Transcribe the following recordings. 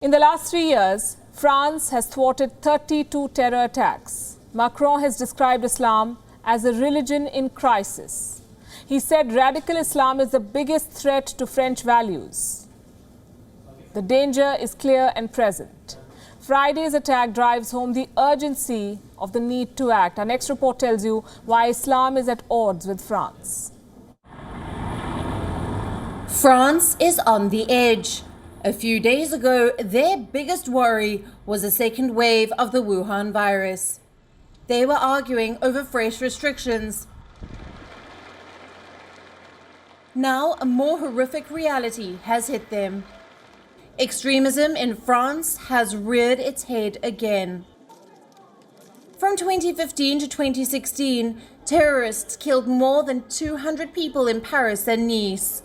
In the last 3 years, France has thwarted 32 terror attacks. Macron has described Islam as a religion in crisis. He said radical Islam is the biggest threat to French values. The danger is clear and present. Friday's attack drives home the urgency of the need to act. Our next report tells you why Islam is at odds with France. France is on the edge. A few days ago, their biggest worry was a second wave of the Wuhan virus. They were arguing over fresh restrictions. Now, a more horrific reality has hit them. Extremism in France has reared its head again. From 2015 to 2016, terrorists killed more than 200 people in Paris and Nice.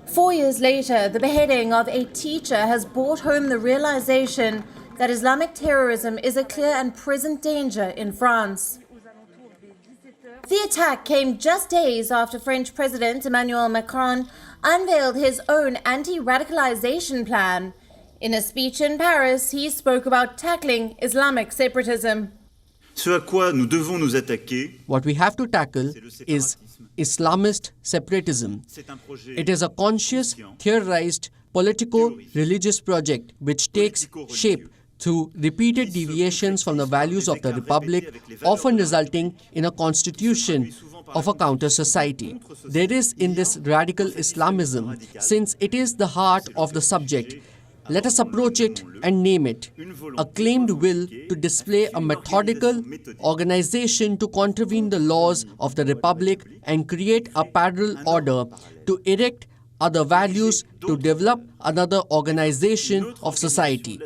4 years later, the beheading of a teacher has brought home the realization that Islamic terrorism is a clear and present danger in France. The attack came just days after French President Emmanuel Macron unveiled his own anti-radicalization plan. In a speech in Paris, he spoke about tackling Islamic separatism. What we have to tackle is Islamist separatism. It is a conscious, theorized, politico-religious project which takes shape through repeated deviations from the values of the Republic, often resulting in a constitution of a counter-society. There is in this radical Islamism, since it is the heart of the subject, let us approach it and name it. A claimed will to display a methodical organization to contravene the laws of the Republic and create a parallel order to erect other values to develop another organization of society.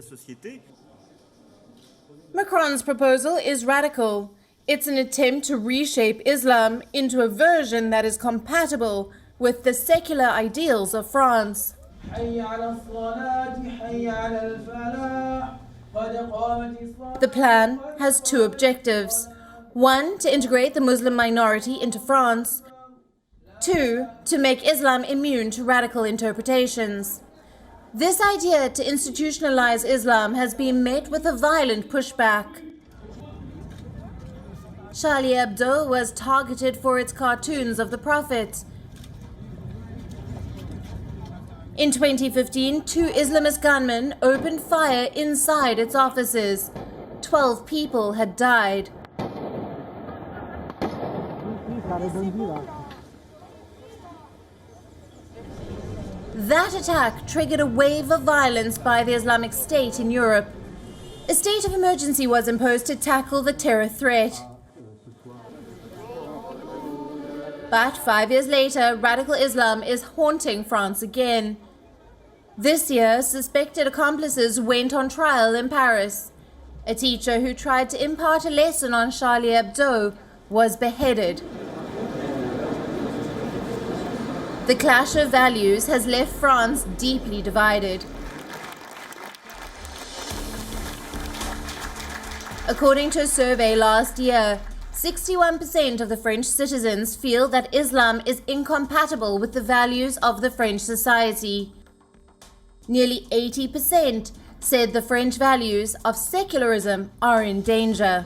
Macron's proposal is radical. It's an attempt to reshape Islam into a version that is compatible with the secular ideals of France. The plan has two objectives. One, to integrate the Muslim minority into France. Two, to make Islam immune to radical interpretations. This idea to institutionalize Islam has been met with a violent pushback. Charlie Hebdo was targeted for its cartoons of the Prophet. In 2015, 2 Islamist gunmen opened fire inside its offices. 12 people had died. That attack triggered a wave of violence by the Islamic State in Europe. A state of emergency was imposed to tackle the terror threat. But 5 years later, radical Islam is haunting France again. This year, suspected accomplices went on trial in Paris. A teacher who tried to impart a lesson on Charlie Hebdo was beheaded. The clash of values has left France deeply divided. According to a survey last year, 61% of the French citizens feel that Islam is incompatible with the values of the French society. Nearly 80% said the French values of secularism are in danger.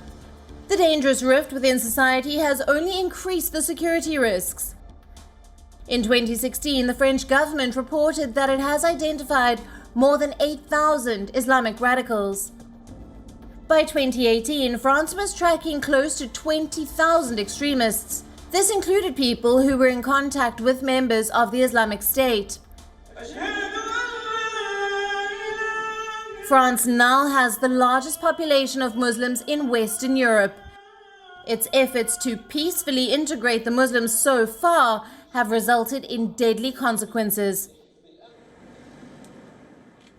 The dangerous rift within society has only increased the security risks. In 2016, the French government reported that it has identified more than 8,000 Islamic radicals. By 2018, France was tracking close to 20,000 extremists. This included people who were in contact with members of the Islamic State. France now has the largest population of Muslims in Western Europe. Its efforts to peacefully integrate the Muslims so far have resulted in deadly consequences.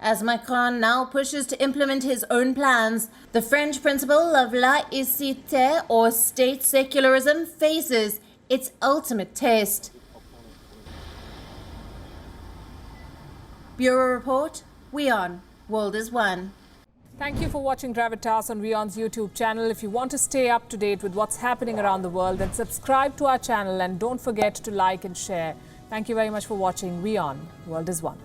As Macron now pushes to implement his own plans, the French principle of laïcité or state secularism faces its ultimate test. Bureau Report, WION, World is One. Thank you for watching Gravitas on WION's YouTube channel. If you want to stay up to date with what's happening around the world, then subscribe to our channel and don't forget to like and share. Thank you very much for watching WION, World is One.